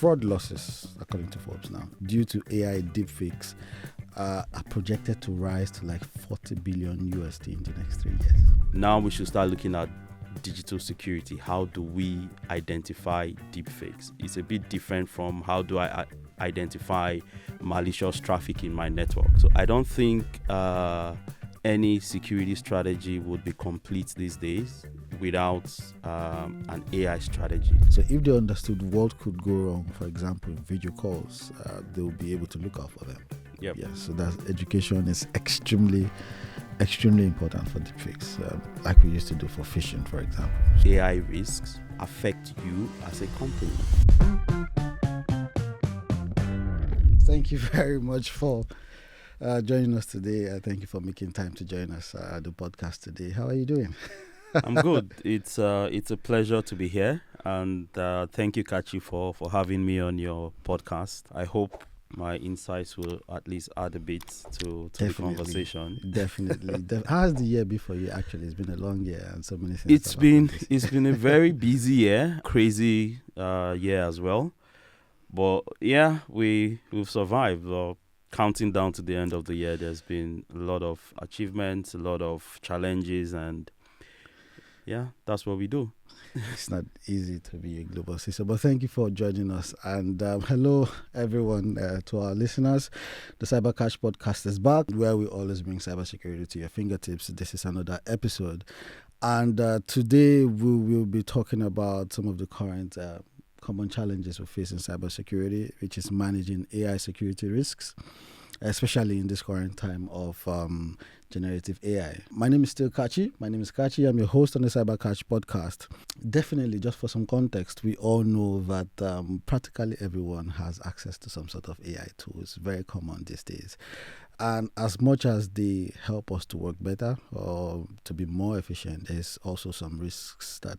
fraud losses, according to Forbes now, due to AI deepfakes are projected to rise to like 40 billion USD in the next 3 years. Now we should start looking at digital security. How do we identify deepfakes? It's a bit different from how do I identify malicious traffic in my network. So I don't think any security strategy would be complete these days without an AI strategy. So if they understood what could go wrong, for example, in video calls, they will be able to look out for them. Yep. Yeah, so that education is extremely important for deepfakes, like we used to do for phishing, for example. AI risks affect you as a company. Thank you very much for joining us today. Thank you for making time to join us at the podcast today. How are you doing? I'm good. It's a pleasure to be here, and thank you, Kachi, for having me on your podcast. I hope my insights will at least add a bit to the conversation. Definitely. How's the year been for you? Actually, it's been a long year and so many things. It's been a very busy year, crazy year as well. But yeah, we've survived. Counting down to the end of the year, there's been a lot of achievements, a lot of challenges, and yeah, that's what we do. It's not easy to be a global CISO, but thank you for joining us. And hello, everyone, to our listeners. The Cyberkach Podcast is back, where we always bring cybersecurity to your fingertips. This is another episode. And today we will be talking about some of the current common challenges we face in cybersecurity, which is managing AI security risks, especially in this current time of generative AI. My name is still Kachi. I'm your host on the Cyberkach Podcast. Definitely, just for some context, we all know that practically everyone has access to some sort of AI tools. Very common these days. And as much as they help us to work better or to be more efficient, there's also some risks that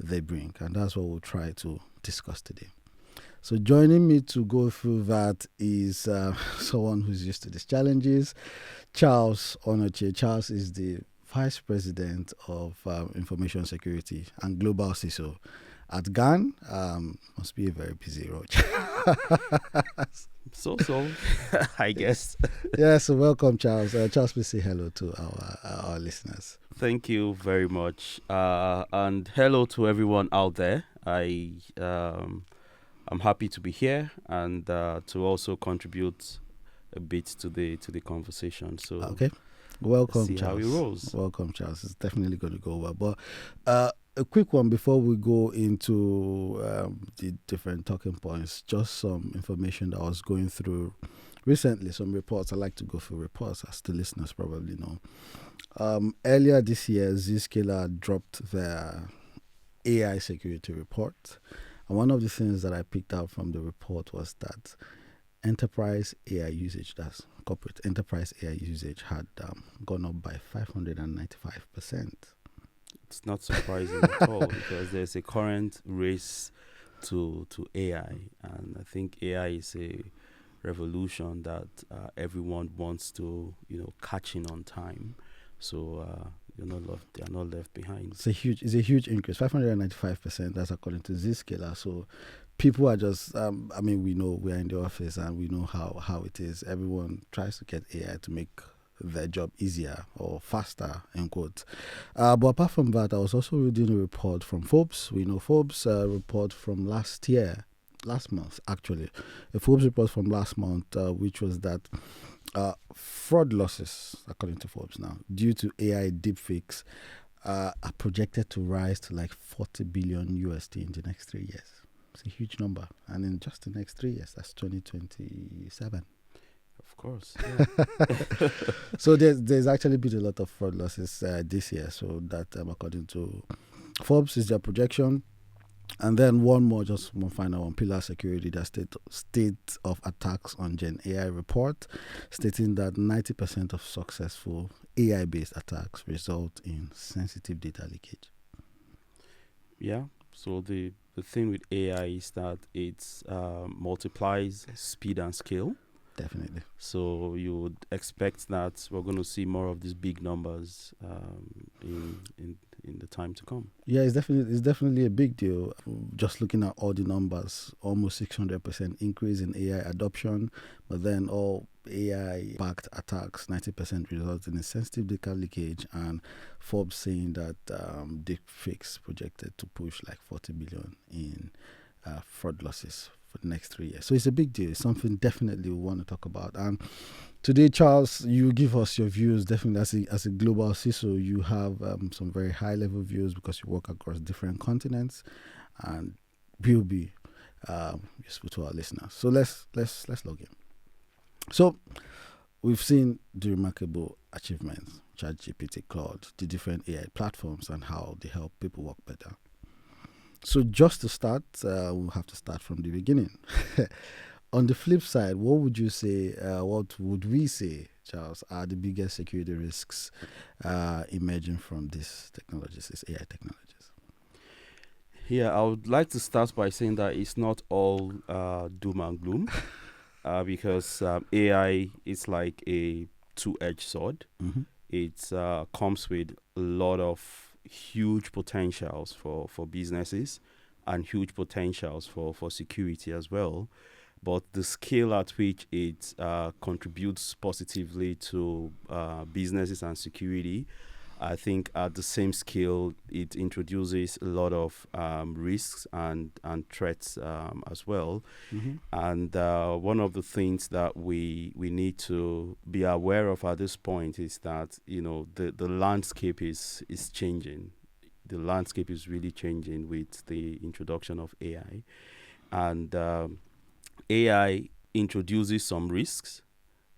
they bring. And that's what we'll try to discuss today. So joining me to go through that is someone who's used to these challenges, Charles Onochie. Charles is the Vice President of Information Security and Global CISO at GAN. Must be a very busy role. So, I guess. Yeah, so welcome, Charles. Charles, please say hello to our listeners. Thank you very much. And hello to everyone out there. I'm happy to be here and to also contribute a bit to the conversation. So okay, welcome, see Charles. How it rolls. Welcome, Charles. It's definitely going to go well. But a quick one before we go into the different talking points. Just some information that I was going through recently. Some reports. I like to go through reports, as the listeners probably know. Earlier this year, Zscaler dropped their AI security report. And one of the things that I picked out from the report was that enterprise AI usage, that's corporate enterprise AI usage, had gone up by 595%. It's not surprising at all because there's a current race to AI. And I think AI is a revolution that everyone wants to, catch in on time. So they are not left behind. It's a huge increase, 595%. That's according to Zscaler. So people are just, we know we're in the office and we know how it is. Everyone tries to get AI to make their job easier or faster, in quotes. But apart from that, I was also reading a report from Forbes. We know Forbes report from last month, actually. A Forbes report from last month, which was that fraud losses, according to Forbes now, due to AI deepfakes are projected to rise to like 40 billion USD in the next 3 years. It's a huge number. And in just the next 3 years, that's 2027. Of course. Yeah. So there's actually been a lot of fraud losses this year. So that, according to Forbes, is their projection. And then one final one, Pillar Security, the state of attacks on Gen AI report, stating that 90% of successful AI-based attacks result in sensitive data leakage. Yeah, so the thing with AI is that it multiplies speed and scale. Definitely. So you would expect that we're going to see more of these big numbers in in the time to come. Yeah, it's definitely a big deal. Just looking at all the numbers, almost 600% increase in AI adoption, but then all AI-backed attacks, 90% result in a sensitive data leakage, and Forbes saying that Deepfakes projected to push like 40 billion in fraud losses for the next 3 years. So it's a big deal. It's something definitely we want to talk about. And today, Charles, you give us your views. Definitely, as a global CISO, you have some very high-level views because you work across different continents, and will be useful to our listeners. So let's log in. So we've seen the remarkable achievements, ChatGPT, Claude, the different AI platforms, and how they help people work better. So just to start, we'll have to start from the beginning. On the flip side, what would you say, what would we say, Charles, are the biggest security risks emerging from these technologies, these AI technologies? Yeah, I would like to start by saying that it's not all doom and gloom because AI is like a two-edged sword. Mm-hmm. It comes with a lot of huge potentials for businesses and huge potentials for security as well. But the scale at which it contributes positively to businesses and security, I think at the same scale, it introduces a lot of risks and threats as well. Mm-hmm. And one of the things that we need to be aware of at this point is that, the landscape is changing. The landscape is really changing with the introduction of AI. And AI introduces some risks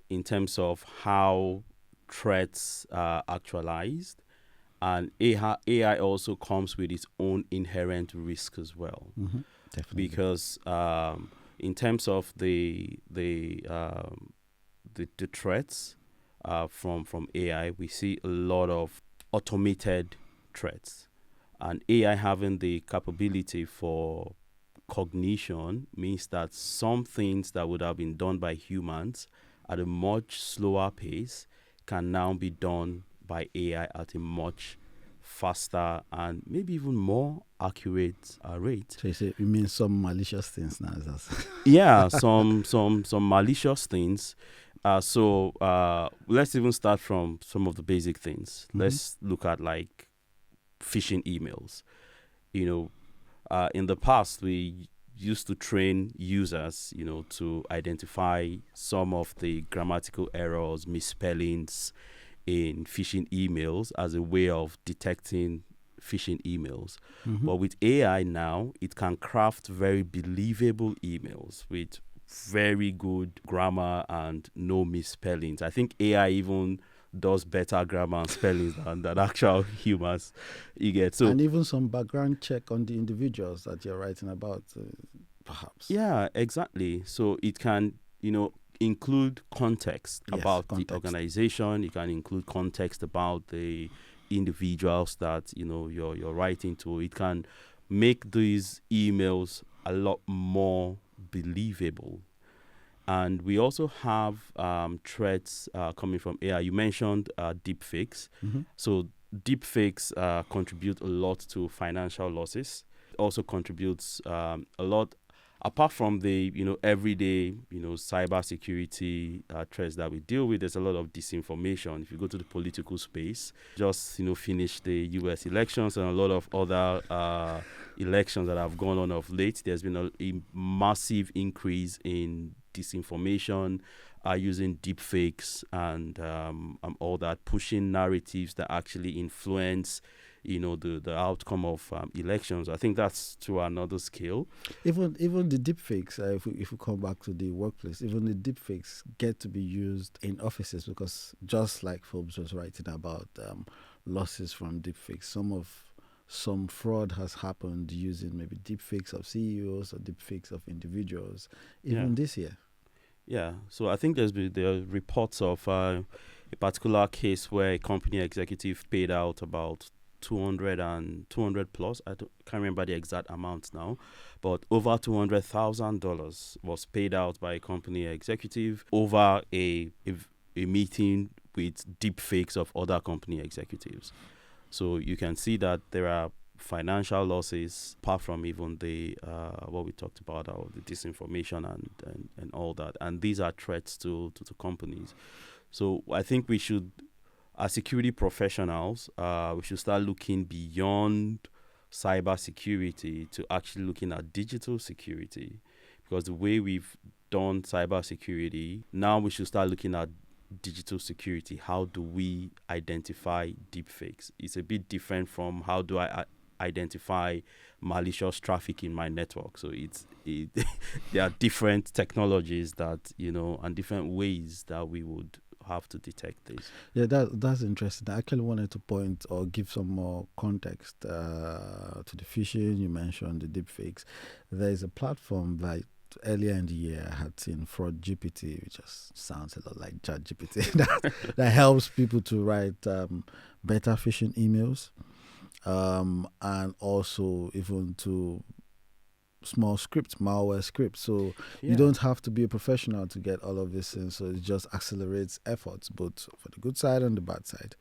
in terms of how threats are actualized, and AI also comes with its own inherent risk as well. Mm-hmm. Definitely. Because in terms of the threats from AI, we see a lot of automated threats, and AI having the capability for cognition means that some things that would have been done by humans at a much slower pace can now be done by AI at a much faster and maybe even more accurate rate. So you mean some malicious things now? Yeah, some malicious things. So let's even start from some of the basic things. Mm-hmm. Let's look at like phishing emails. In the past, we used to train users, to identify some of the grammatical errors, misspellings in phishing emails as a way of detecting phishing emails. Mm-hmm. But with AI now, it can craft very believable emails with very good grammar and no misspellings. I think AI even does better grammar and spellings than actual humans. You get so, and even some background check on the individuals that you're writing about, perhaps. Yeah, exactly. So it can, include context about the organization. It can include context about the individuals that you're writing to. It can make these emails a lot more believable. And we also have threats coming from AI. You mentioned deepfakes. Mm-hmm. So deepfakes contribute a lot to financial losses. It also contributes a lot, apart from the everyday cybersecurity threats that we deal with. There's a lot of disinformation. If you go to the political space, just finished the U.S. elections and a lot of other elections that have gone on of late. There's been a massive increase in disinformation, using deepfakes and all that, pushing narratives that actually influence the outcome of elections. I think that's to another scale. Even the deepfakes, if we come back to the workplace, even the deepfakes get to be used in offices, because just like Forbes was writing about losses from deepfakes, some fraud has happened using maybe deepfakes of CEOs or deepfakes of individuals, even this year. Yeah, so I think there are reports of a particular case where a company executive paid out about 200 plus. I can't remember the exact amount now, but over $200,000 was paid out by a company executive over a meeting with deepfakes of other company executives. So you can see that there are financial losses apart from even the what we talked about, the disinformation and all that. And these are threats to companies. So I think we should, as security professionals, we should start looking beyond cybersecurity to actually looking at digital security, because the way we've done cybersecurity, now we should start looking at digital security. How do we identify deepfakes? It's a bit different from how do I identify malicious traffic in my network. So there are different technologies that, and different ways that we would have to detect this. Yeah, that's interesting. I actually wanted to point or give some more context to the phishing. You mentioned the deepfakes. There is a platform that earlier in the year I had seen, Fraud GPT, which just sounds a lot like Chat GPT, that helps people to write better phishing emails, and also even to small scripts, malware scripts. So you don't have to be a professional to get all of this in. So it just accelerates efforts, both for the good side and the bad side.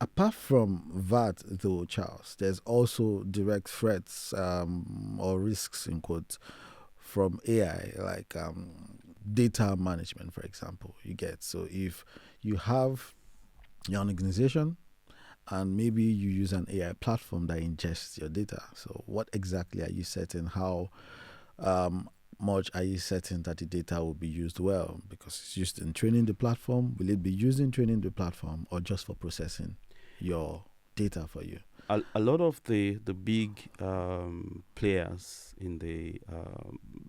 Apart from that, though, Charles, there's also direct threats or risks, in quotes, from AI, like data management, for example. You get, so if you have your organization and maybe you use an AI platform that ingests your data, so what exactly are you setting? How much are you setting that the data will be used well? Because it's used in training the platform. Will it be used in training the platform or just for processing your data for you? A lot of the big players in the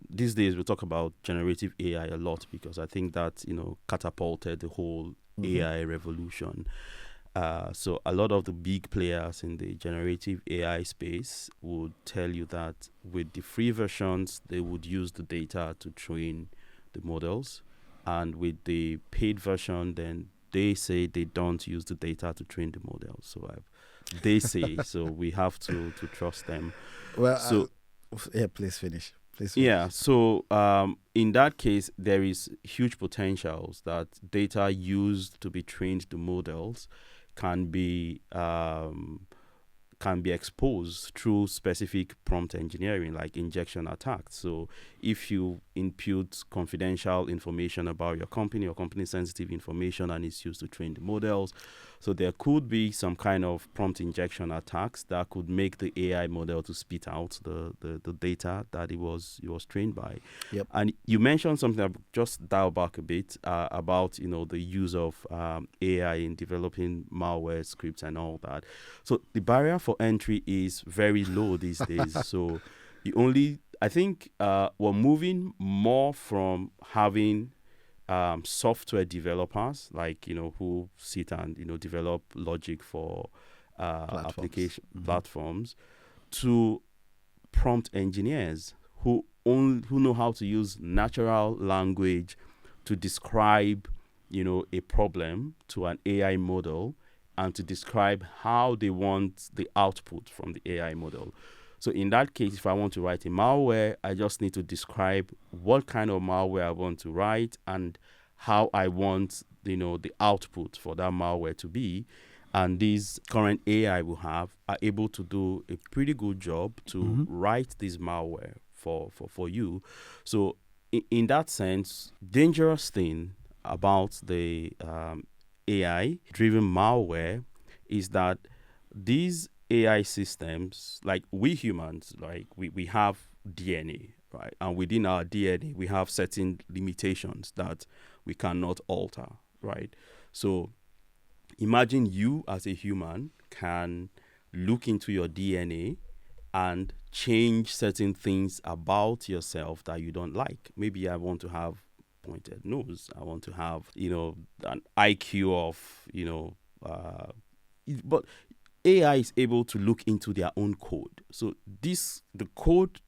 these days, we talk about generative AI a lot, because I think that catapulted the whole AI revolution. So a lot of the big players in the generative AI space would tell you that with the free versions, they would use the data to train the models, and with the paid version, then they say they don't use the data to train the models. So they say so. We have to trust them. Well, so please finish. Yeah. So in that case, there is huge potentials that data used to be trained the models can be exposed through specific prompt engineering, like injection attacks. So if you input confidential information about your company or company sensitive information, and it's used to train the models, so there could be some kind of prompt injection attacks that could make the AI model to spit out the data that it was trained by. Yep. And you mentioned something, I'll just dial back a bit about the use of AI in developing malware scripts and all that. So the barrier for entry is very low these days. So I think we're moving more from having software developers, like who sit and develop logic for application platforms, to prompt engineers who know how to use natural language to describe a problem to an AI model, and to describe how they want the output from the AI model. So in that case, if I want to write a malware, I just need to describe what kind of malware I want to write and how I want the output for that malware to be. And these current AI we have are able to do a pretty good job to write this malware for you. So in that sense, dangerous thing about the AI-driven malware is that these AI systems, like we humans, like we have DNA, right? And within our DNA, we have certain limitations that we cannot alter, right? So imagine you as a human can look into your DNA and change certain things about yourself that you don't like. Maybe I want to have pointed nose. I want to have, an IQ of, but AI is able to look into their own code. So the code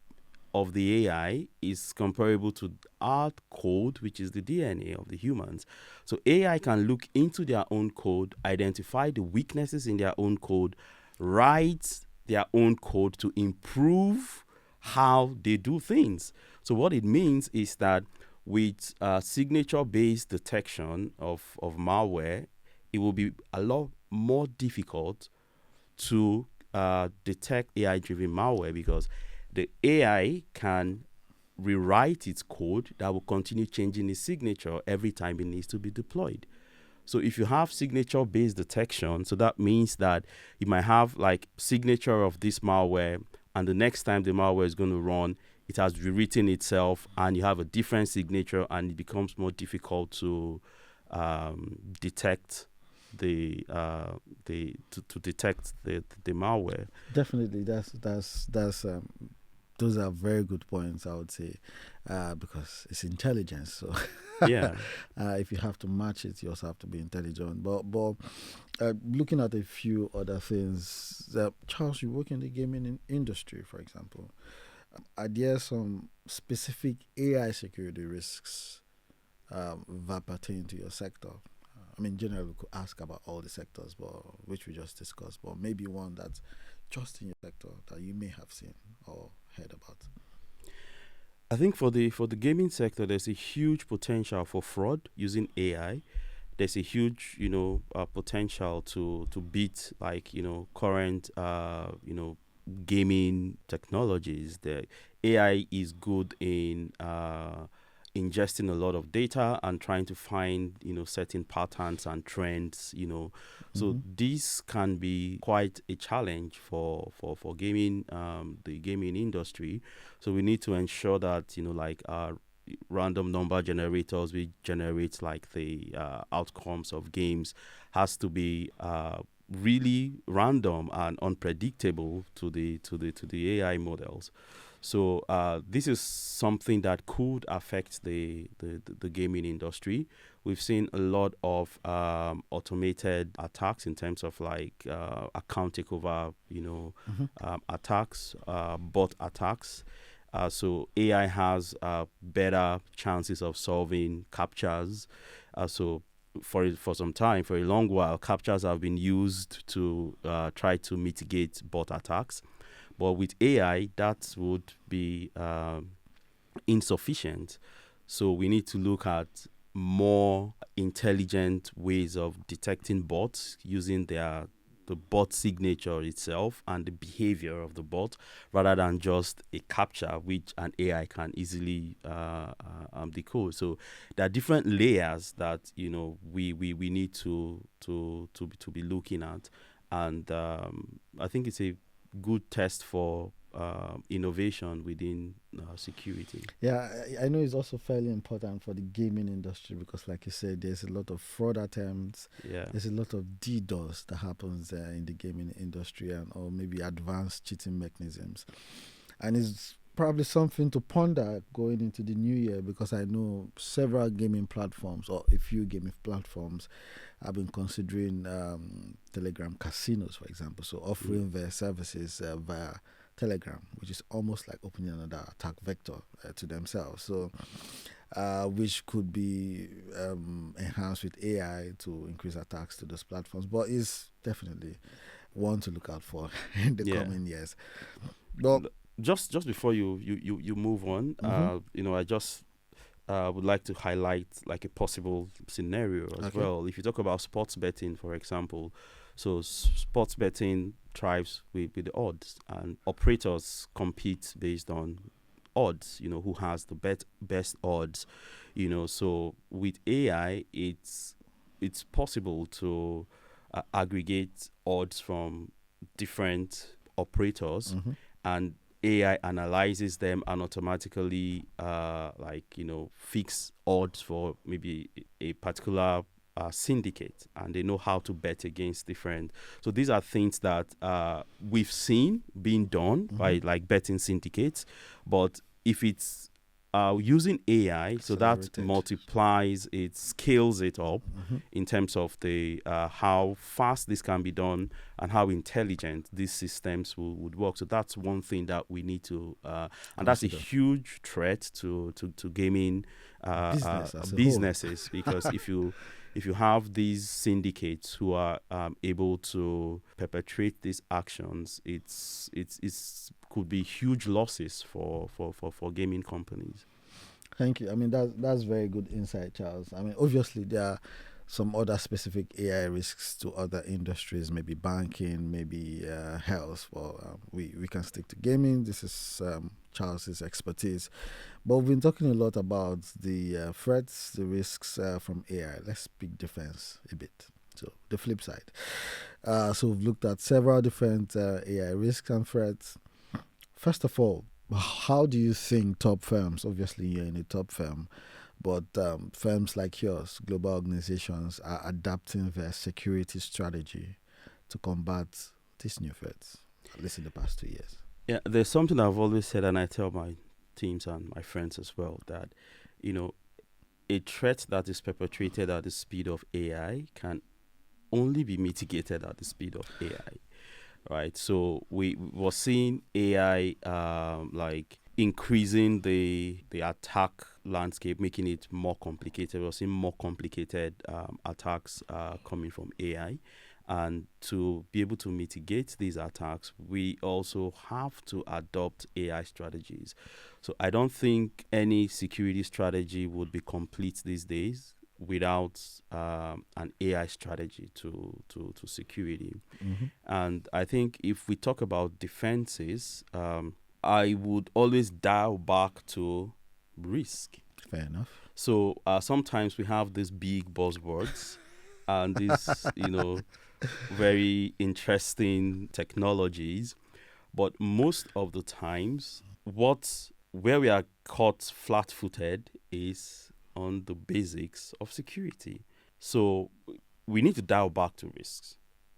of the AI is comparable to our code, which is the DNA of the humans. So AI can look into their own code, identify the weaknesses in their own code, write their own code to improve how they do things. So what it means is that with signature-based detection of malware, it will be a lot more difficult to detect AI-driven malware, because the AI can rewrite its code that will continue changing its signature every time it needs to be deployed. So if you have signature-based detection, so that means that you might have like signature of this malware, and the next time the malware is going to run, it has rewritten itself, and you have a different signature, and it becomes more difficult to detect the malware. Definitely, that's those are very good points, I would say, because it's intelligence. So Yeah. if you have to match it, you also have to be intelligent. But looking at a few other things, Charles, you work in the gaming industry, for example. Are there some specific AI security risks that pertain to your sector? I mean, generally, we could ask about all the sectors, but which we just discussed, but maybe one that's just in your sector that you may have seen or heard about. I think for the gaming sector, there's a huge potential for fraud using AI. There's a huge, potential to beat like, current, gaming technologies. The AI is good in ingesting a lot of data and trying to find, certain patterns and trends, So this can be quite a challenge for gaming, the gaming industry. So we need to ensure that, our random number generators we generate like the outcomes of games has to be really random and unpredictable to the AI models. So this is something that could affect the gaming industry. We've seen a lot of automated attacks in terms of like account takeover, attacks, bot attacks. So AI has better chances of solving captchas. So for some time, for a long while, captchas have been used to try to mitigate bot attacks. But with AI, that would be insufficient. So we need to look at more intelligent ways of detecting bots using the bot signature itself and the behavior of the bot, rather than just a captcha which an AI can easily decode. So there are different layers that we need to be looking at, and I think it's a good test for innovation within security. Yeah, I know it's also fairly important for the gaming industry because, like you said, there's a lot of fraud attempts. Yeah. There's a lot of DDoS that happens in the gaming industry, or maybe advanced cheating mechanisms. And it's probably something to ponder going into the new year, because I know several gaming platforms, or a few gaming platforms, have been considering Telegram casinos, for example, so offering their services via Telegram, which is almost like opening another attack vector to themselves. So, which could be enhanced with AI to increase attacks to those platforms. But it's definitely one to look out for in the coming years. Well, just before you move on, I just would like to highlight like a possible scenario as well. If you talk about sports betting, for example, so sports betting thrives with the odds, and operators compete based on odds, who has the best odds, so with AI, it's possible to aggregate odds from different operators, and AI analyzes them and automatically fix odds for maybe a particular syndicate, and they know how to bet against different. So these are things that we've seen being done by like betting syndicates, but if it's using AI, so that multiplies it, scales it up in terms of the how fast this can be done and how intelligent these systems would work. So that's one thing that we need to, and that's a huge threat to gaming businesses because if you have these syndicates who are able to perpetrate these actions, it's could be huge losses for gaming companies. Thank you. I mean, that's very good insight, Charles. I mean, obviously there are some other specific AI risks to other industries, maybe banking, maybe health. Well, we can stick to gaming. This is Charles's expertise. But we've been talking a lot about the threats, the risks from AI. Let's pick defense a bit. So the flip side. So we've looked at several different AI risks and threats. First of all, how do you think top firms, obviously you're in a top firm, but firms like yours, global organizations, are adapting their security strategy to combat these new threats, at least in the past 2 years? Yeah, there's something I've always said, and I tell my teams and my friends as well, that, a threat that is perpetrated at the speed of AI can only be mitigated at the speed of AI, right? So we were seeing AI increasing the attack landscape, making it more complicated. We're seeing more complicated attacks coming from AI. And to be able to mitigate these attacks, we also have to adopt AI strategies. So I don't think any security strategy would be complete these days without an AI strategy to security. Mm-hmm. And I think if we talk about defenses, I would always dial back to risk. Fair enough. So sometimes we have these big buzzwords and these, very interesting technologies, but most of the times, where we are caught flat-footed is on the basics of security. So we need to dial back to risks,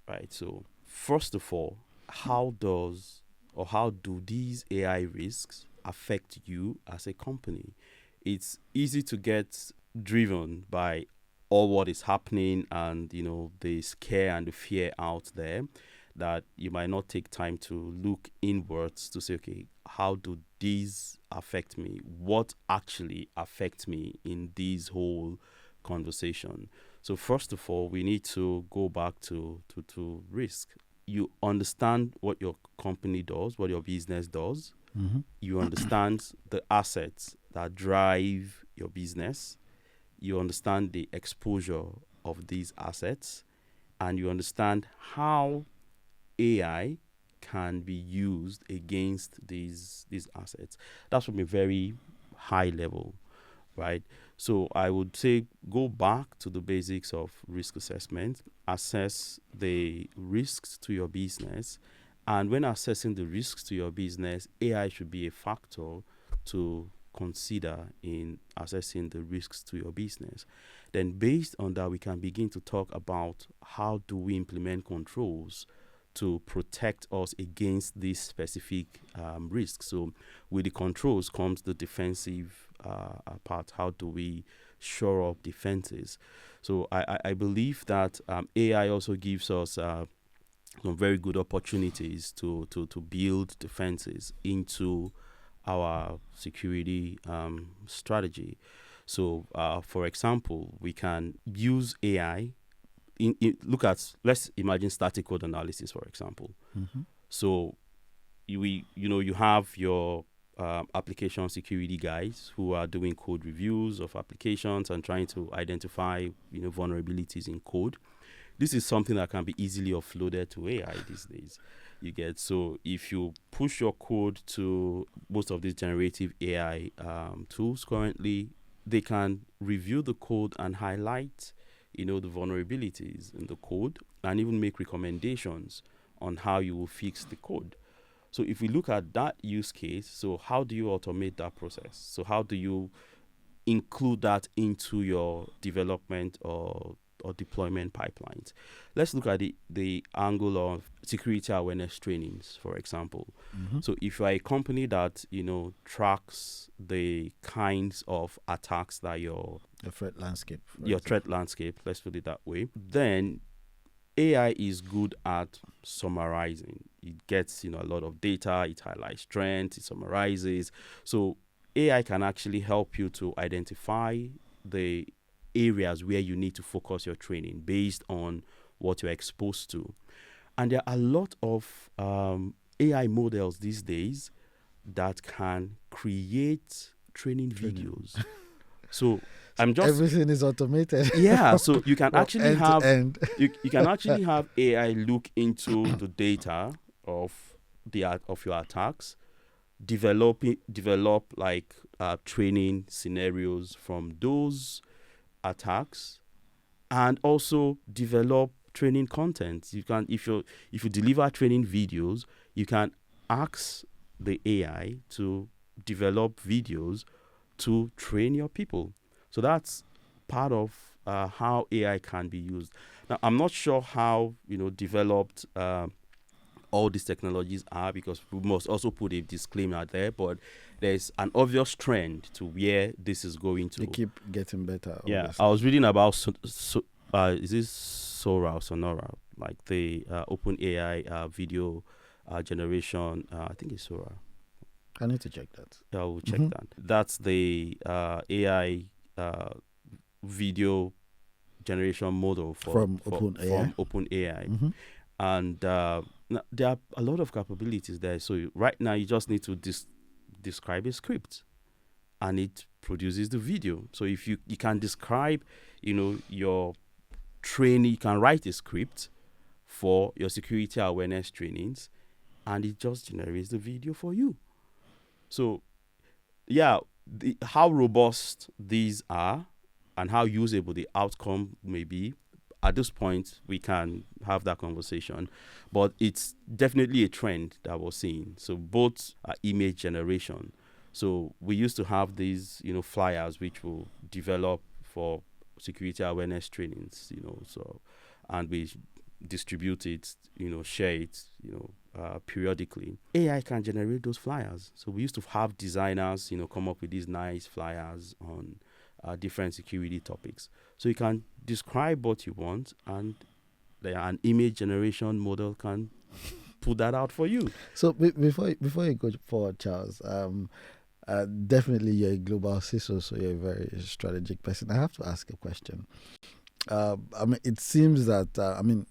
right? So first of all, how do these AI risks affect you as a company? It's easy to get driven by all what is happening and, the scare and the fear out there, that you might not take time to look inwards to say, okay, how do these affect me? What actually affects me in this whole conversation? So first of all, we need to go back to risk. You understand what your company does, what your business does. Mm-hmm. You understand the assets that drive your business. You understand the exposure of these assets, and you understand how AI can be used against these assets. That's from a very high level, right? So I would say go back to the basics of risk assessment, assess the risks to your business, and when assessing the risks to your business, AI should be a factor to consider in assessing the risks to your business. Then based on that, we can begin to talk about how do we implement controls to protect us against these specific risks. So with the controls comes the defensive part. How do we shore up defenses? So I believe that AI also gives us some very good opportunities to build defenses into our security strategy. So, for example, we can use AI. Let's imagine static code analysis, for example. Mm-hmm. So, you have your application security guys who are doing code reviews of applications and trying to identify vulnerabilities in code. This is something that can be easily offloaded to AI these days. So if you push your code to most of these generative AI tools currently, they can review the code and highlight, the vulnerabilities in the code and even make recommendations on how you will fix the code. So if we look at that use case, so how do you automate that process? So how do you include that into your development or deployment pipelines? Let's look at the angle of security awareness trainings, for example. Mm-hmm. So if you are a company that tracks the kinds of attacks that your threat landscape, threat landscape, let's put it that way, then AI is good at summarizing. It gets a lot of data, it highlights trends, it summarizes. So AI can actually help you to identify the areas where you need to focus your training based on what you're exposed to. And there are a lot of AI models these days that can create training videos. So I'm just everything is automated. yeah. So you can From actually end to have end. you can actually have AI look into the data of of your attacks, develop like training scenarios from those attacks, and also develop training content. You can, if you deliver training videos, you can ask the AI to develop videos to train your people. So that's part of how AI can be used. Now, I'm not sure how developed all these technologies are, because we must also put a disclaimer there. But there's an obvious trend to where this is going to. They keep getting better. Yeah, Obviously. I was reading about is this Sonora, like the open AI video generation. I think it's Sora. I need to check that. I will check Mhm. that. That's the AI video generation model From OpenAI? OpenAI. Mm-hmm. And there are a lot of capabilities there. So right now you just need to describe a script, and it produces the video. So if you can describe, your training, you can write a script for your security awareness trainings, and it just generates the video for you. So yeah, how robust these are and how usable the outcome may be, at this point we can have that conversation, but it's definitely a trend that we're seeing. So both image generation. So we used to have these, flyers which will develop for security awareness trainings, so, and we distribute it, share it, periodically. AI can generate those flyers. So we used to have designers, come up with these nice flyers on different security topics. So you can describe what you want, and an image generation model can put that out for you. So before you go forward, Charles, definitely you're a global CISO, so you're a very strategic person. I have to ask a question. It seems that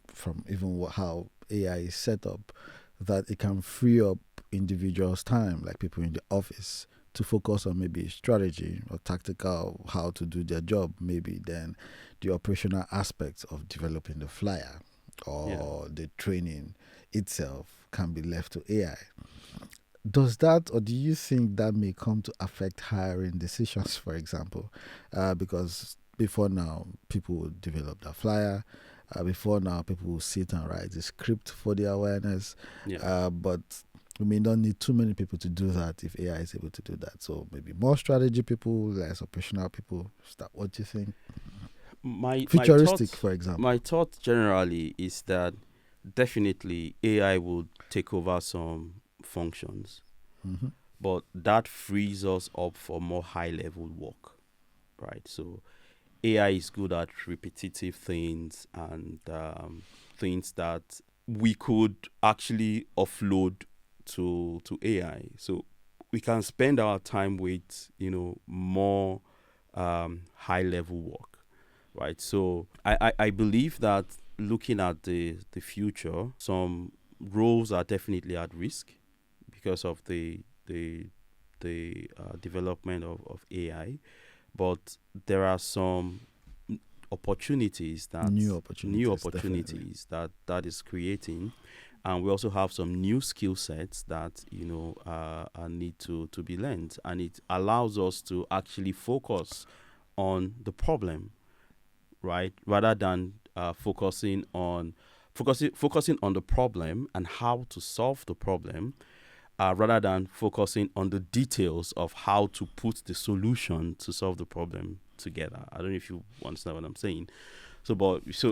from even how AI is set up, that it can free up individuals' time, like people in the office, to focus on maybe strategy or tactical how to do their job. Maybe then the operational aspects of developing the flyer or the training itself can be left to AI. Does that, or do you think that may come to affect hiring decisions, for example? Because before now, people would develop the flyer. Before now, people will sit and write the script for the awareness. But we may not need too many people to do that if AI is able to do that. So maybe more strategy people, less operational people. Is that what you think? Futuristic, for example. My thought generally is that definitely AI will take over some functions, but that frees us up for more high-level work, right? So AI is good at repetitive things and things that we could actually offload to AI. So we can spend our time with more high-level work, right? So I believe that looking at the future, some roles are definitely at risk because of the development of AI, but there are some opportunities new opportunities that is creating, and we also have some new skill sets that need to be learned, and it allows us to actually focus on the problem, right, rather than focusing on the problem and how to solve the problem, rather than focusing on the details of how to put the solution to solve the problem together. I don't know if you understand what I'm saying. So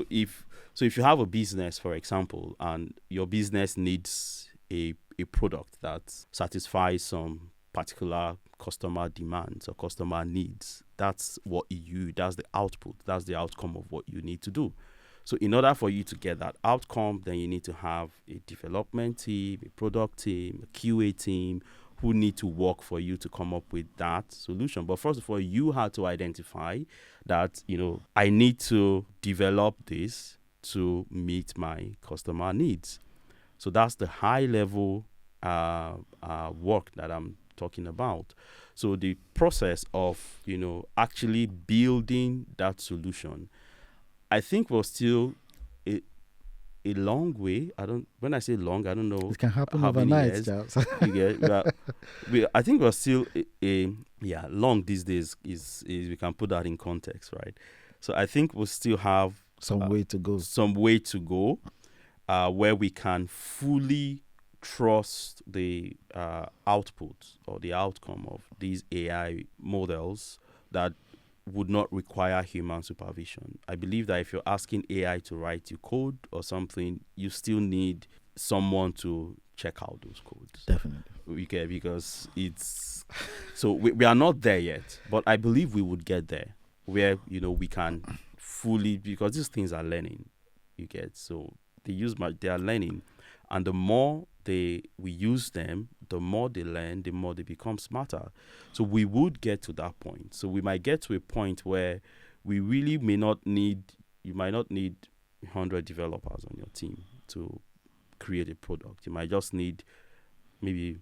if you have a business, for example, and your business needs a product that satisfies some particular customer demands or customer needs, that's the output, that's the outcome of what you need to do. So in order for you to get that outcome, then you need to have a development team, a product team, a QA team who need to work for you to come up with that solution. But first of all, you have to identify that, I need to develop this to meet my customer needs. So that's the high level work that I'm talking about. So the process of, actually building that solution, I think we're still a long way. When I say long, I don't know It can happen how many overnight, years. Charles. You get, I think we're still long these days is we can put that in context, right? So I think we'll still have Some way to go. Where we can fully trust the output or the outcome of these AI models that would not require human supervision. I believe that if you're asking AI to write you code or something, you still need someone to check out those codes. Definitely. Okay, because it's so we are not there yet, but I believe we would get there where we can fully, because these things are learning. You get, so they are learning, and the more we use them, the more they learn, the more they become smarter. So we would get to that point. So we might get to a point where we really you might not need 100 developers on your team to create a product. You might just need maybe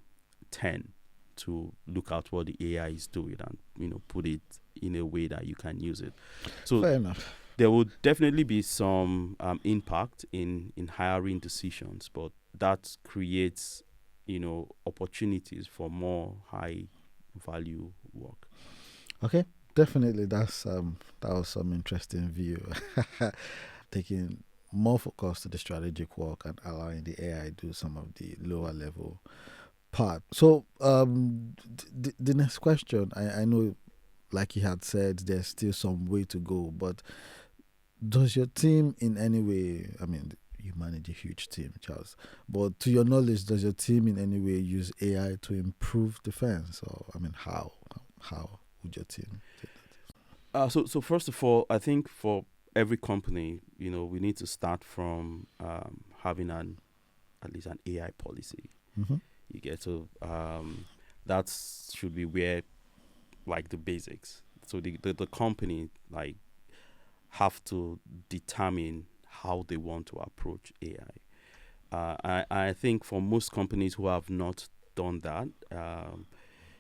10 to look at what the AI is doing and put it in a way that you can use it. So fair enough. There would definitely be some impact in hiring decisions, but that creates opportunities for more high value work. Okay, definitely that was some interesting view. Taking more focus to the strategic work and allowing the AI do some of the lower level part. So the next question, I know, like you had said, there's still some way to go, but does your team in any way, I mean, you manage a huge team, Charles, but to your knowledge, does your team in any way use AI to improve defense? Or, I mean, how would your team do that? So first of all, I think for every company, we need to start from having at least an AI policy. Mm-hmm. You get, so that should be where, like, the basics. So the company, like, have to determine how they want to approach AI. I think for most companies who have not done that,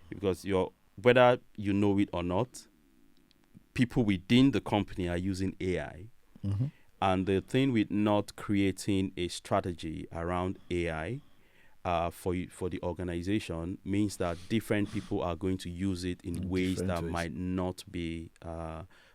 because whether you know it or not, people within the company are using AI. Mm-hmm. And the thing with not creating a strategy around AI for the organization means that different people are going to use it in ways that might not be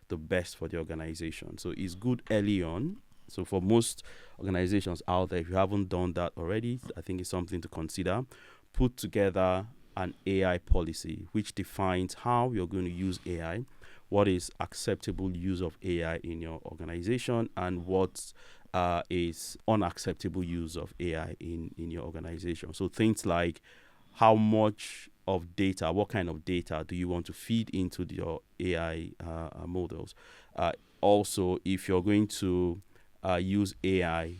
the best for the organization. So it's good early on. So for most organizations out there, if you haven't done that already, I think it's something to consider. Put together an AI policy which defines how you're going to use AI, what is acceptable use of AI in your organization, and what is unacceptable use of AI in your organization. So things like how much of data, what kind of data do you want to feed into your AI models? Also, if you're going to use AI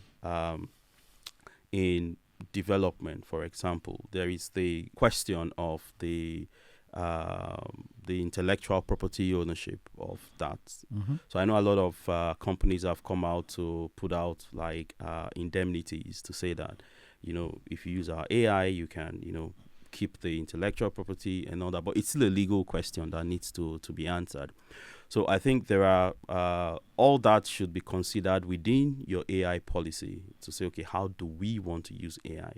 in development, for example, there is the question of the intellectual property ownership of that. Mm-hmm. So I know a lot of companies have come out to put out like indemnities to say that, if you use our AI, you can, keep the intellectual property and all that, but it's still a legal question that needs to be answered. So I think there are all that should be considered within your AI policy to say, okay, how do we want to use AI?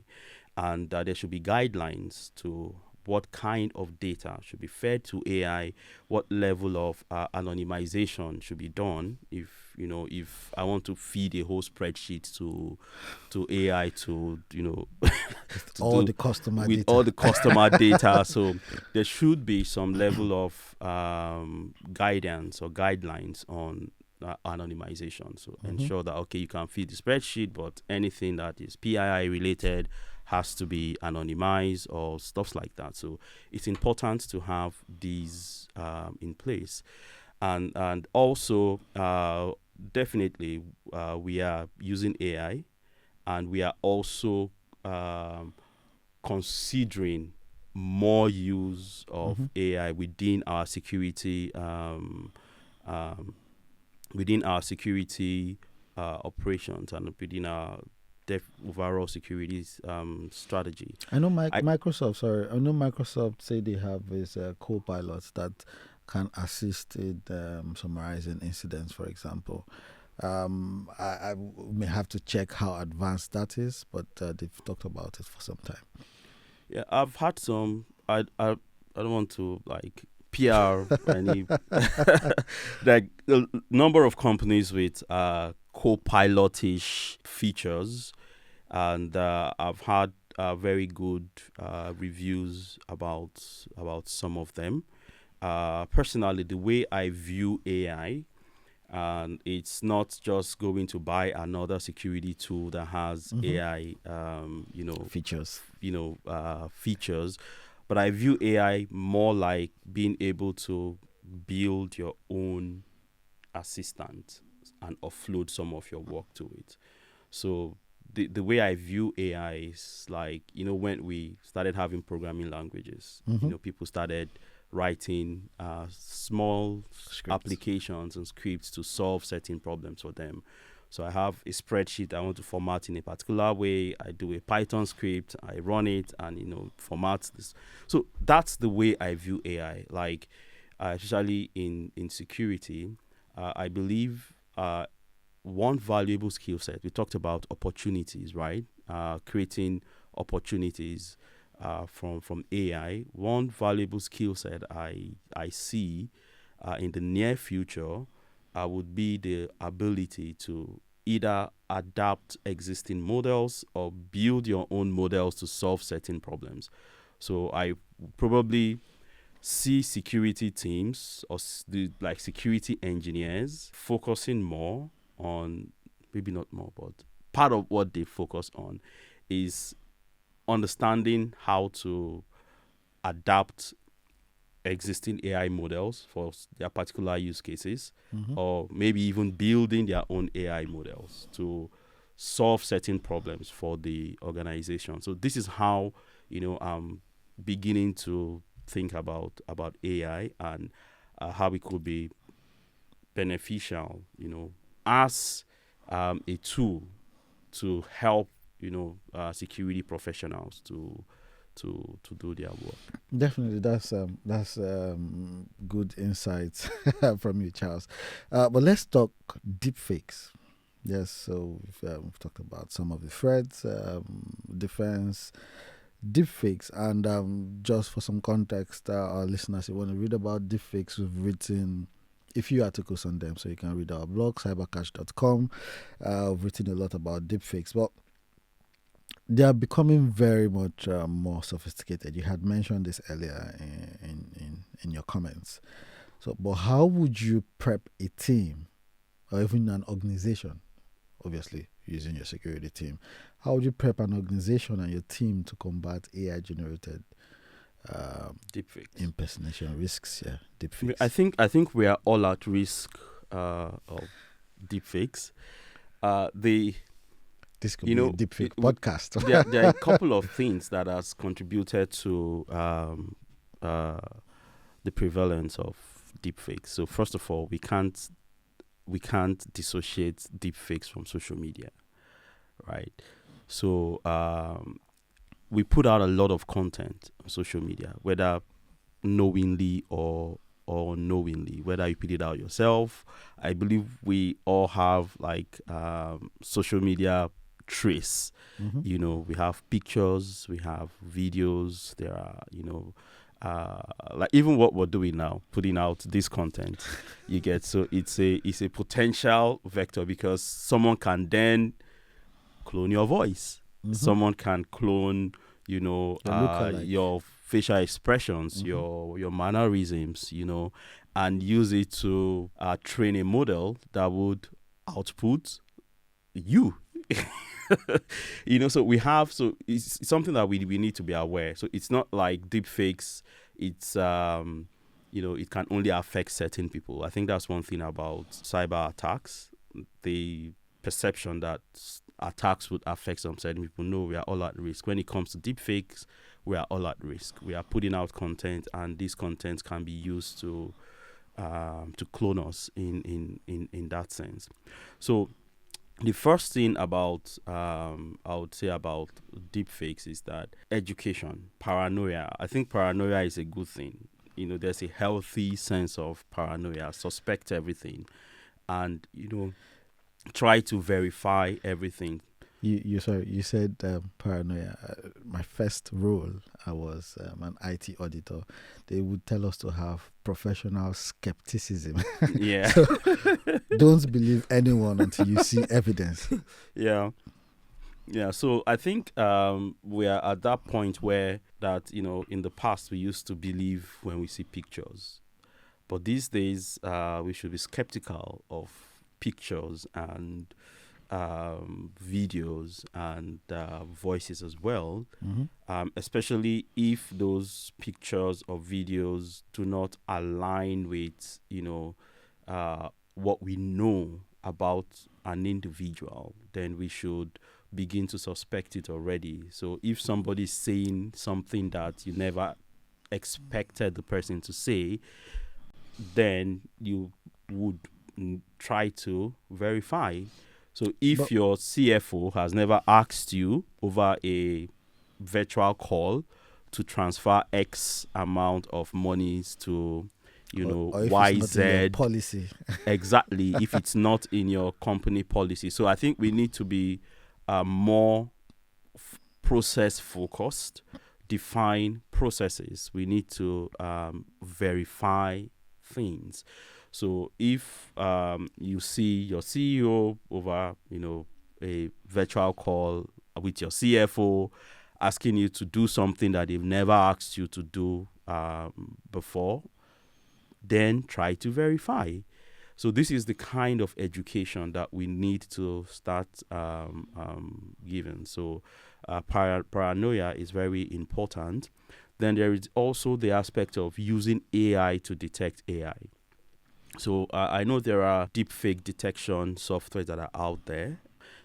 And there should be guidelines to what kind of data should be fed to AI, what level of anonymization should be done. If I want to feed a whole spreadsheet to AI to all the customer with data. all the customer data, so there should be some level of guidance or guidelines on anonymization. So ensure that, okay, you can feed the spreadsheet, but anything that is PII related has to be anonymized or stuff like that. So it's important to have these in place. And also, definitely, we are using AI, and we are also considering more use of AI within our security operations and within our overall security strategy. I know Microsoft say they have this co-pilots that can assist in summarizing incidents, for example. I may have to check how advanced that is, but they've talked about it for some time. Yeah, I've had some. I don't want to like PR any like a number of companies with co-pilotish features, and I've had very good reviews about some of them. Personally, the way I view AI, and it's not just going to buy another security tool that has AI, Features. features, but I view AI more like being able to build your own assistant and offload some of your work to it. So the way I view AI is like, when we started having programming languages, people started writing small Scripts. applications and scripts to solve certain problems for them. So I have a spreadsheet I want to format in a particular way. I do a Python script, I run it, and format this. So that's the way I view AI. Like, especially in security, I believe one valuable skill set. We talked about opportunities, right? Creating opportunities from AI. One valuable skill set I see in the near future would be the ability to either adapt existing models or build your own models to solve certain problems. So I probably see security teams or security engineers focusing more on, maybe not more, but part of what they focus on is understanding how to adapt existing AI models for their particular use cases, or maybe even building their own AI models to solve certain problems for the organization. So this is how I'm beginning to think about AI and how it could be beneficial, as a tool to help security professionals to do their work. Definitely, that's good insights from you, Charles. But let's talk deepfakes. Yes, so we've talked about some of the threats, defense, deepfakes, and just for some context, our listeners, you want to read about deepfakes, we've written a few articles on them, so you can read our blog, cyberkach.com. We've written a lot about deepfakes, but they are becoming very much more sophisticated. You had mentioned this earlier in your comments. So, but how would you prep a team or even an organization, obviously using your security team, how would you prep an organization and your team to combat AI-generated Deepfakes, impersonation risks? Yeah, deepfakes. I think we are all at risk of deepfakes. This could be a deepfake podcast. There are a couple of things that has contributed to the prevalence of deepfakes. So first of all, we can't dissociate deepfakes from social media, right? So we put out a lot of content on social media, whether knowingly or unknowingly, whether you put it out yourself. I believe we all have social media trace. We have pictures, we have videos, there are like even what we're doing now, putting out this content, you get. So it's a potential vector, because someone can then clone your voice, someone can clone your facial expressions, your mannerisms, and use it to train a model that would output you. So it's something that we need to be aware. So it's not like deepfakes, it's it can only affect certain people. I think that's one thing about cyber attacks, the perception that attacks would affect some certain people. No, we are all at risk. When it comes to deepfakes, we are all at risk. We are putting out content, and these contents can be used to clone us in that sense. So The first thing about I would say about deepfakes is that education, paranoia. I think paranoia is a good thing. There's a healthy sense of paranoia. Suspect everything, and try to verify everything. You said paranoia. My first role, I was an IT auditor. They would tell us to have professional skepticism. Yeah. So don't believe anyone until you see evidence. Yeah. Yeah, so I think we are at that point where that, in the past we used to believe when we see pictures. But these days we should be skeptical of pictures and videos and voices as well, especially if those pictures or videos do not align with, what we know about an individual, then we should begin to suspect it already. So if somebody is saying something that you never expected the person to say, then you would try to verify. So if your CFO has never asked you over a virtual call to transfer X amount of monies to, or if Y, it's not in your Z, policy. exactly, if it's not in your company policy. So I think we need to be more process focused, define processes. We need to verify things. So if you see your CEO over, a virtual call with your CFO asking you to do something that they've never asked you to do before, then try to verify. So this is the kind of education that we need to start giving. So paranoia is very important. Then there is also the aspect of using AI to detect AI. So I know there are deepfake detection software that are out there.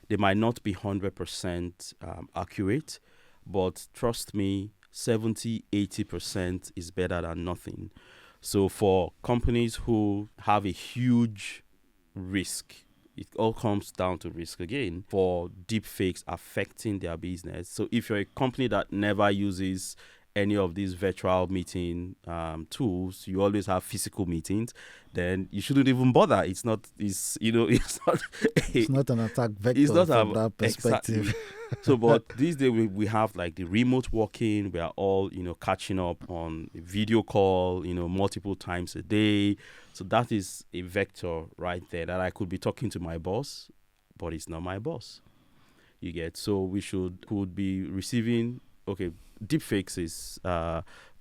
They might not be 100% accurate, but trust me, 70-80% is better than nothing. So for companies who have a huge risk, it all comes down to risk again for deepfakes affecting their business. So if you're a company that never uses any of these virtual meeting tools, you always have physical meetings, then you shouldn't even bother. It's not It's not an attack vector it's not from that perspective. Exactly. So, but these days we have like the remote working. We are all, catching up on a video call, multiple times a day. So that is a vector right there that I could be talking to my boss, but it's not my boss. You get? So we could be receiving, okay, deepfakes is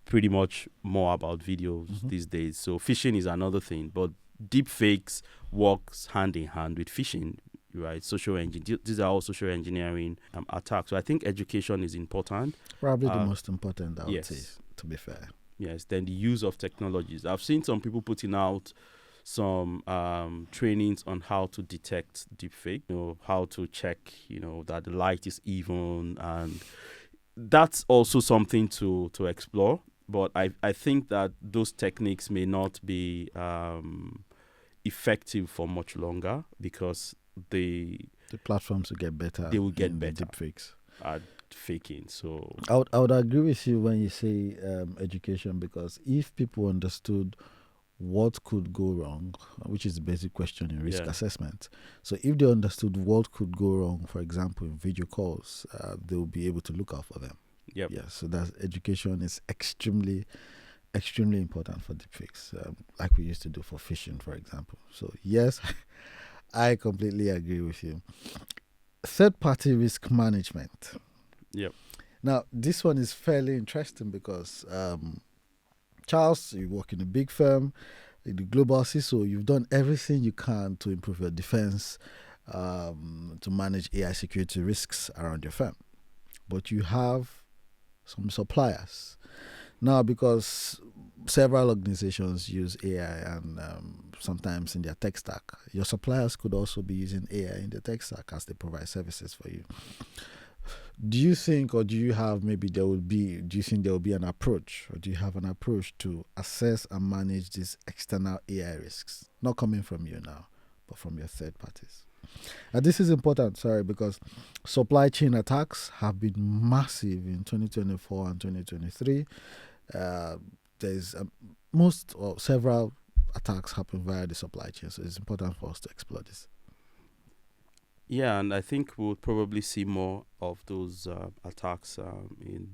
pretty much more about videos these days. So phishing is another thing, but deepfakes works hand in hand with phishing, right? These are all social engineering attacks. So I think education is important. Probably the most important, I would yes. say, to be fair. Yes, then the use of technologies. I've seen some people putting out some trainings on how to detect deepfake, how to check, that the light is even, and that's also something to explore. But I think that those techniques may not be effective for much longer because the platforms will get better. They will get better. Deepfakes At faking. So I would agree with you when you say education, because if people understood what could go wrong, which is the basic question in risk assessment. So if they understood what could go wrong, for example, in video calls, they will be able to look out for them. Yep. Yeah, so that education is extremely, extremely important for deepfakes, like we used to do for phishing, for example. So yes, I completely agree with you. Third-party risk management. Yep. Now, this one is fairly interesting because Charles, you work in a big firm, in the global CISO, you've done everything you can to improve your defense, to manage AI security risks around your firm. But you have some suppliers. Now, because several organizations use AI and sometimes in their tech stack, your suppliers could also be using AI in the tech stack as they provide services for you. Do you think, or do you have, do you think there will be an approach, or do you have an approach to assess and manage these external AI risks? Not coming from you now, but from your third parties. And this is important, sorry, because supply chain attacks have been massive in 2024 and 2023. There's most or several attacks happen via the supply chain, so it's important for us to explore this. Yeah, and I think we'll probably see more of those attacks in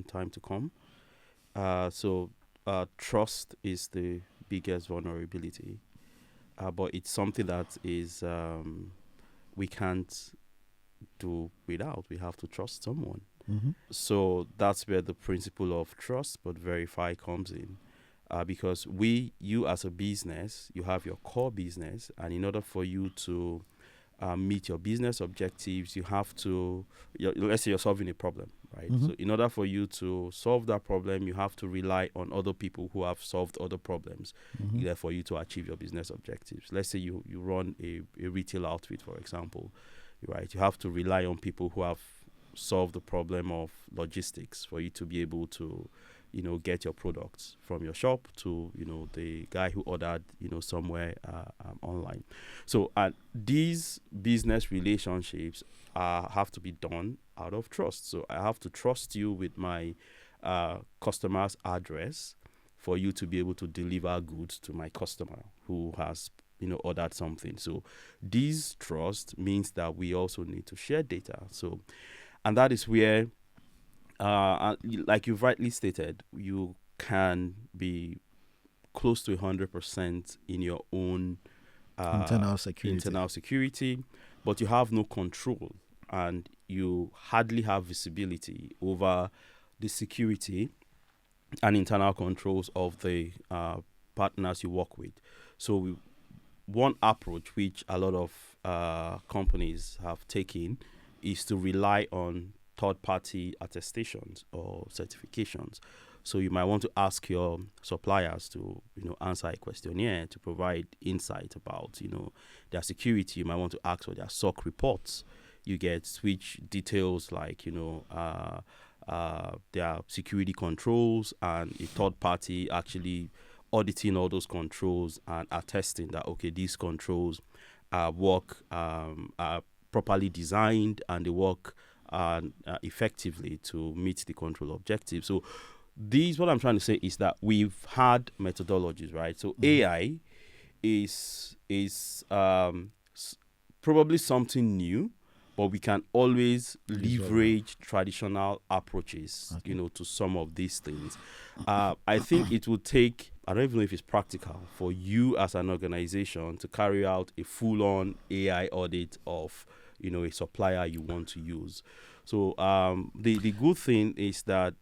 time to come. So trust is the biggest vulnerability, but it's something that is we can't do without. We have to trust someone. Mm-hmm. So that's where the principle of trust but verify comes in. Because you as a business, you have your core business, and in order for you to meet your business objectives, you have to, let's say you're solving a problem, right? Mm-hmm. So in order for you to solve that problem, you have to rely on other people who have solved other problems, Mm-hmm. for you to achieve your business objectives. Let's say you run a retail outfit, for example, right? You have to rely on people who have solved the problem of logistics for you to be able to get your products from your shop to the guy who ordered somewhere online. So these business relationships have to be done out of trust. So I have to trust you with my customer's address for you to be able to deliver goods to my customer who has ordered something. So this trust means that we also need to share data. So and that is where like you've rightly stated, you can be close to 100% in your own Internal security, but you have no control and you hardly have visibility over the security and internal controls of the partners you work with. So one approach which a lot of companies have taken is to rely on third-party attestations or certifications. So you might want to ask your suppliers to, answer a questionnaire to provide insight about, their security. You might want to ask for their SOC reports. You get switch details like, their security controls, and a third party actually auditing all those controls and attesting that, okay, these controls work, are properly designed and they work effectively to meet the control objective. So what I'm trying to say is that we've had methodologies, right? So AI is probably something new, but we can always leverage traditional approaches, to some of these things. I think it will take, I don't even know if it's practical for you as an organization to carry out a full-on AI audit of a supplier you want to use. So the good thing is that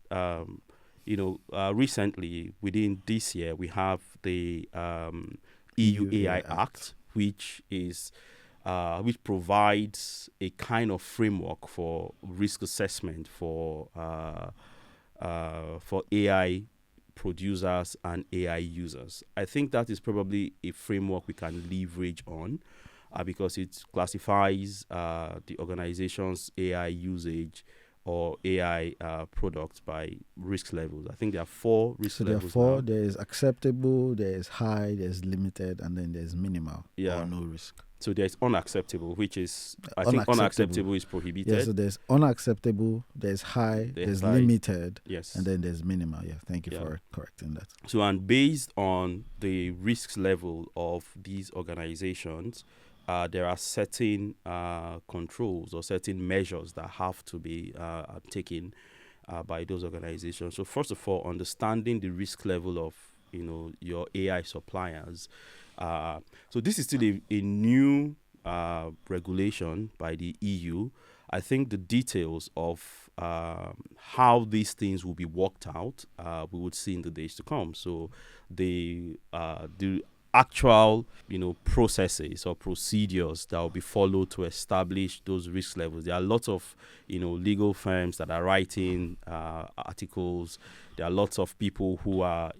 recently within this year we have the EU AI Act, which provides a kind of framework for risk assessment for AI producers and AI users. I think that is probably a framework we can leverage on. Because it classifies the organization's AI usage or AI products by risk levels. I think there are 4 risk levels. There are 4. Now. There is acceptable, there is high, there's limited, and then there's minimal or no risk. So there's unacceptable, which is, I think unacceptable is prohibited. Yeah, so there's unacceptable, there's high, there's limited, yes, and then there's minimal. Yeah, thank you for correcting that. So, and based on the risk level of these organizations, there are certain controls or certain measures that have to be taken by those organizations. So first of all, understanding the risk level of your AI suppliers. So this is still a new regulation by the EU. I think the details of how these things will be worked out, we would see in the days to come. So the actual processes or procedures that will be followed to establish those risk levels. There are lots of legal firms that are writing articles. There are lots of people who are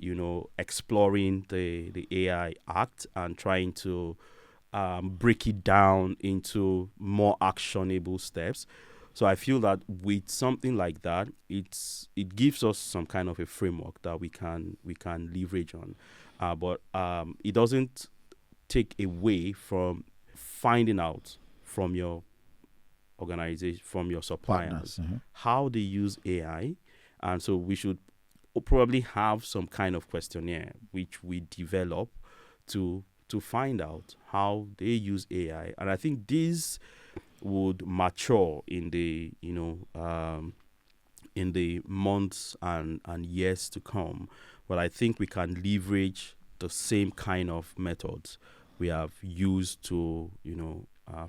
exploring the AI Act and trying to break it down into more actionable steps. So I feel that with something like that, it gives us some kind of a framework that we can leverage on. But it doesn't take away from finding out from your organization, from your suppliers, Partners. how they use AI. And so we should probably have some kind of questionnaire which we develop to find out how they use AI. And I think this would mature in the in the months and years to come. But I think we can leverage the same kind of methods we have used to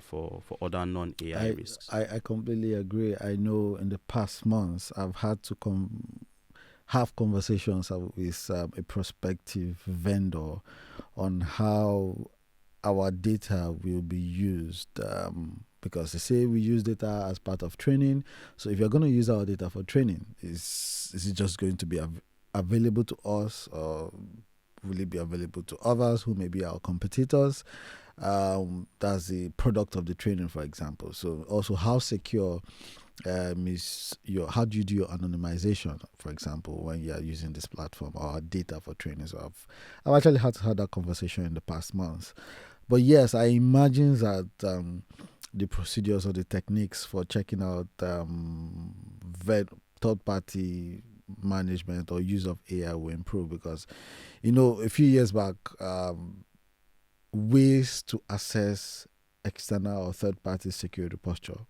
for other non-AI risks. I completely agree. I know in the past months I've had to have conversations with a prospective vendor on how our data will be used, because they say we use data as part of training. So if you're going to use our data for training, is it just going to be available to us, or will it be available to others who may be our competitors? That's the product of the training, for example. So also, how secure how do you do your anonymization, for example, when you are using this platform or data for training? So I've actually had that conversation in the past months. But yes, I imagine that the procedures or the techniques for checking out third-party management or use of AI will improve, because a few years back, ways to assess external or third-party security posture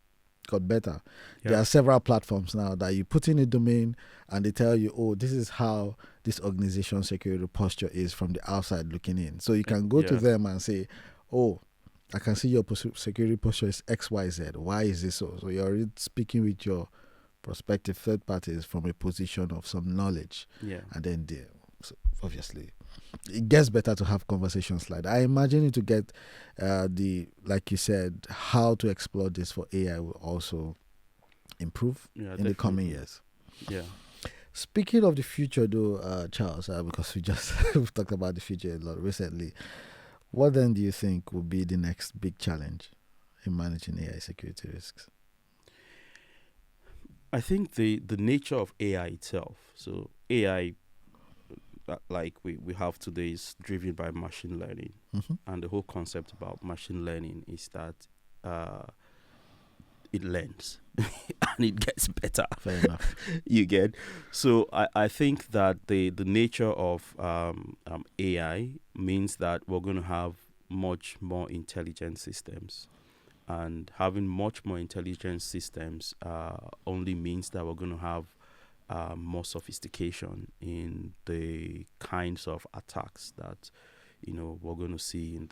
got better. Yeah. There are several platforms now that you put in a domain and they tell you, oh, this is how this organization's security posture is from the outside looking in. So you can go to them and say, oh, I can see your security posture is XYZ. Why is this so? So you're already speaking with your prospective third parties from a position of some knowledge. Yeah. And then so obviously it gets better to have conversations like that. I imagine it to get like you said, how to explore this for AI will also improve in the coming years. Yeah. Speaking of the future, though, Charles, because we've talked about the future a lot recently, what then do you think will be the next big challenge in managing AI security risks? I think the nature of AI itself. So AI, like we have today, is driven by machine learning. Mm-hmm. And the whole concept about machine learning is that it learns and it gets better. Fair enough. You get? So I think that the nature of AI means that we're going to have much more intelligent systems. And having much more intelligent systems only means that we're going to have more sophistication in the kinds of attacks that we're going to see in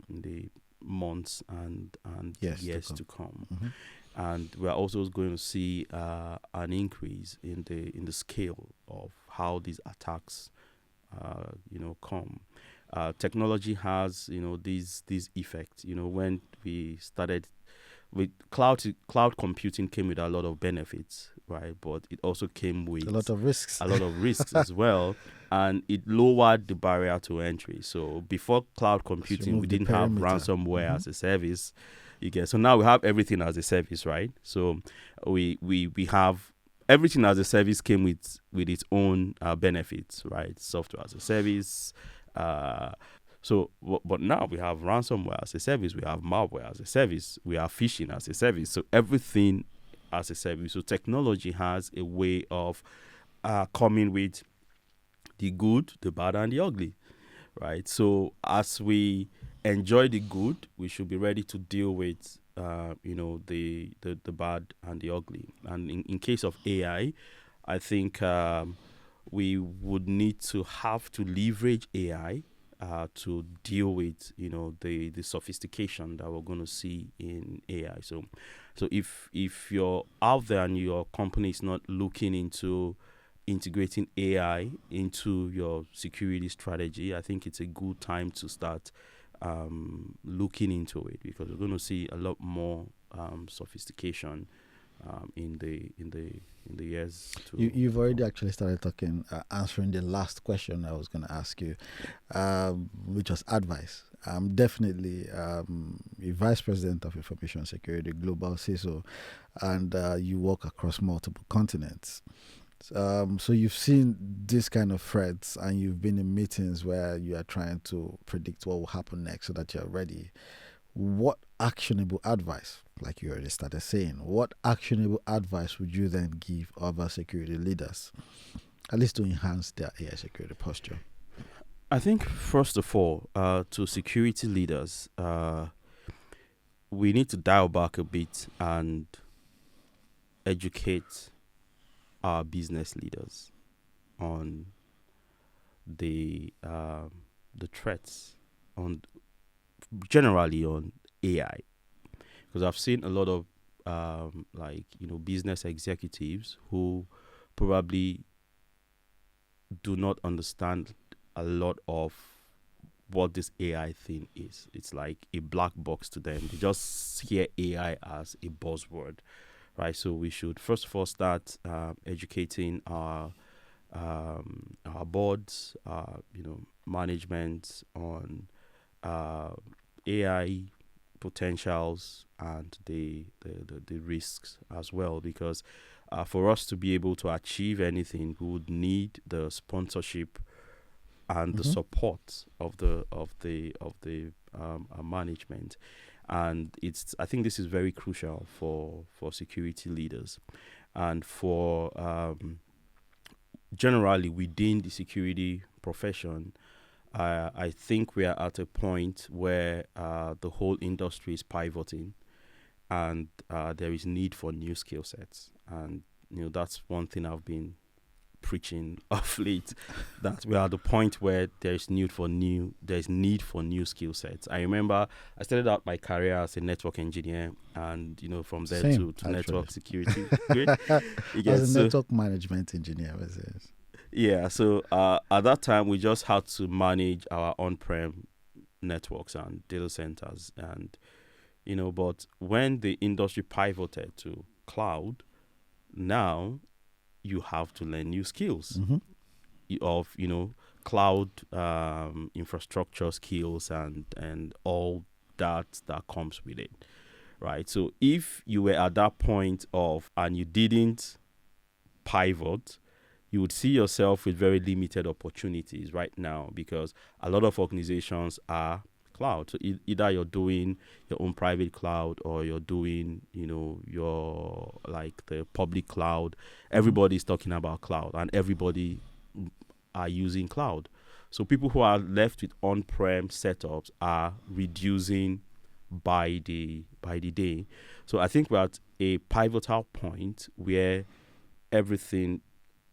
the months and years to come. Mm-hmm. And we're also going to see an increase in the scale of how these attacks come. Technology has these effects. When we started with cloud computing, came with a lot of benefits, right? But it also came with a lot of risks as well, and it lowered the barrier to entry. So before cloud computing, we didn't have ransomware as a service. So now we have everything as a service, right? So we have everything as a service came with its own benefits, right? Software as a service. But now we have ransomware as a service, we have malware as a service, we have phishing as a service. So everything as a service. So technology has a way of coming with the good, the bad, and the ugly, right? So as we enjoy the good, we should be ready to deal with the bad and the ugly. And in case of AI, I think we would need to have to leverage AI to deal with the sophistication that we're going to see in AI. So if you're out there and your company is not looking into integrating AI into your security strategy, I think it's a good time to start looking into it, because we're going to see a lot more sophistication in the years to You've already actually started answering the last question I was going to ask you, which was advice. I'm definitely a vice president of information security, global CISO, and you work across multiple continents. So you've seen this kind of threats, and you've been in meetings where you are trying to predict what will happen next so that you're ready. what actionable advice, like you already started saying, what actionable advice would you then give other security leaders, at least to enhance their AI security posture? I think first of all, to security leaders, we need to dial back a bit and educate our business leaders on the threats, on generally on AI, because I've seen a lot of business executives who probably do not understand a lot of what this AI thing is. It's like a black box to them. They just hear AI as a buzzword, right? So we should first of all start educating our boards, management on AI potentials and the risks as well, because for us to be able to achieve anything, we would need the sponsorship and the support of the management. And I think this is very crucial for security leaders, and for generally within the security profession. I think we are at a point where the whole industry is pivoting, and there is need for new skill sets. And that's one thing I've been preaching of late, that we are at the point where there's need for new skill sets. I remember I started out my career as a network engineer, and from there Same, to network security. As a network management engineer, yeah, so at that time we just had to manage our on-prem networks and data centers, and but when the industry pivoted to cloud, now you have to learn new skills of cloud infrastructure skills and all that comes with it, right? So if you were at that point and you didn't pivot, you would see yourself with very limited opportunities right now, because a lot of organizations are cloud. So either you're doing your own private cloud, or you're doing your the public cloud. Everybody's talking about cloud, and everybody are using cloud. So people who are left with on-prem setups are reducing by the day. So I think we're at a pivotal point where everything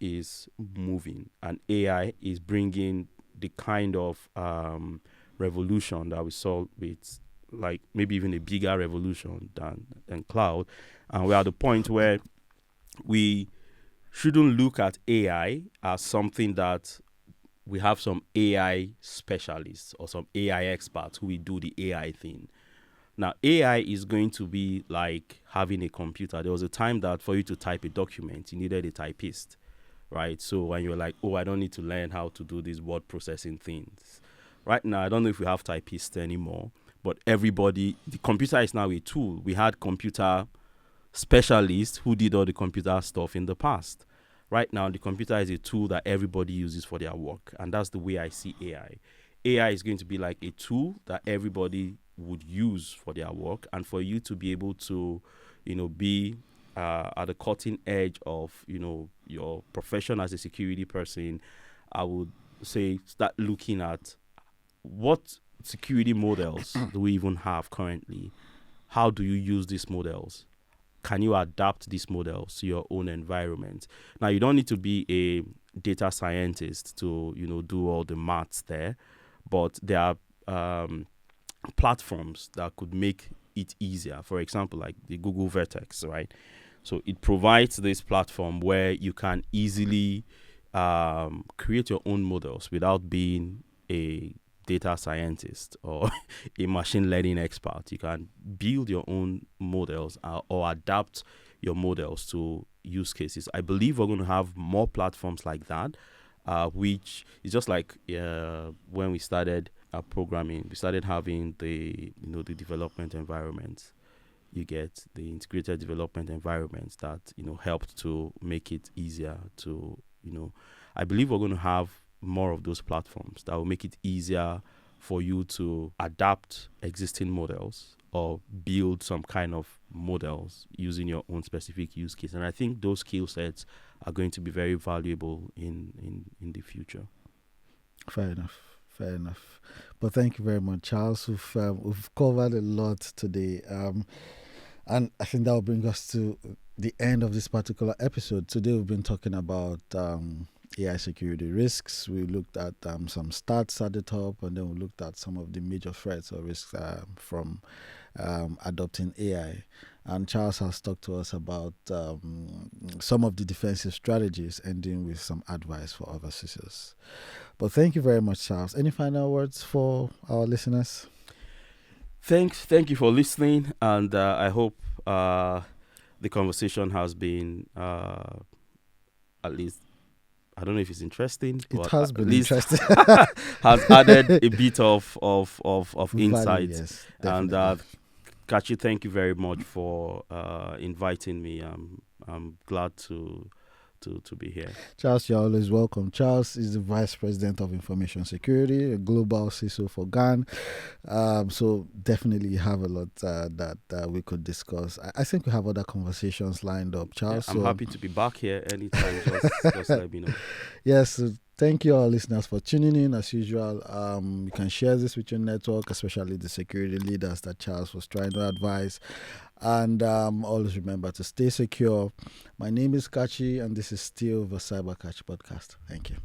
is moving, and AI is bringing the kind of revolution that we saw with, like, maybe even a bigger revolution than cloud. And we're at the point where we shouldn't look at AI as something that we have some AI specialists or some AI experts who will do the AI thing. Now, AI is going to be like having a computer. There was a time that for you to type a document, you needed a typist, right? So when you're like, I don't need to learn how to do these word processing things. Right now, I don't know if we have typists anymore, but the computer is now a tool. We had computer specialists who did all the computer stuff in the past. Right now, the computer is a tool that everybody uses for their work, and that's the way I see AI. AI is going to be like a tool that everybody would use for their work, and for you to be able to, be at the cutting edge of, your profession as a security person, I would say start looking at what security models do we even have currently? How do you use these models? Can you adapt these models to your own environment? Now, you don't need to be a data scientist to, do all the maths there, but there are platforms that could make it easier. For example, like the Google Vertex, right? So it provides this platform where you can easily create your own models without being a data scientist or a machine learning expert. You can build your own models or adapt your models to use cases. I believe we're going to have more platforms like that, which is just like when we started programming, we started having the development environments. You get the integrated development environments that helped to make it easier to I believe we're going to have more of those platforms that will make it easier for you to adapt existing models or build some kind of models using your own specific use case. And I think those skill sets are going to be very valuable in the future. Fair enough. But thank you very much, Charles. We've covered a lot today. And I think that will bring us to the end of this particular episode. Today we've been talking about AI security risks. We looked at some stats at the top, and then we looked at some of the major threats or risks from adopting AI. And Charles has talked to us about some of the defensive strategies, ending with some advice for other CISOs. But thank you very much, Charles. Any final words for our listeners? Thank you for listening, and I hope the conversation has been at least, I don't know if it's interesting. It has been interesting. Has added a bit of insight. Value, yes, and Kachi, thank you very much for inviting me. I'm glad to be here. Charles, you're always welcome. Charles is the Vice President of Information Security, a global CISO for GAN. So definitely have a lot that we could discuss. I think we have other conversations lined up, Charles. Yeah, I'm happy to be back here anytime. Just let me know. Yes. So thank you, all listeners, for tuning in. As usual, you can share this with your network, especially the security leaders that Charles was trying to advise. And always remember to stay secure. My name is Kachi, and this is still the Cyberkach Podcast. Thank you.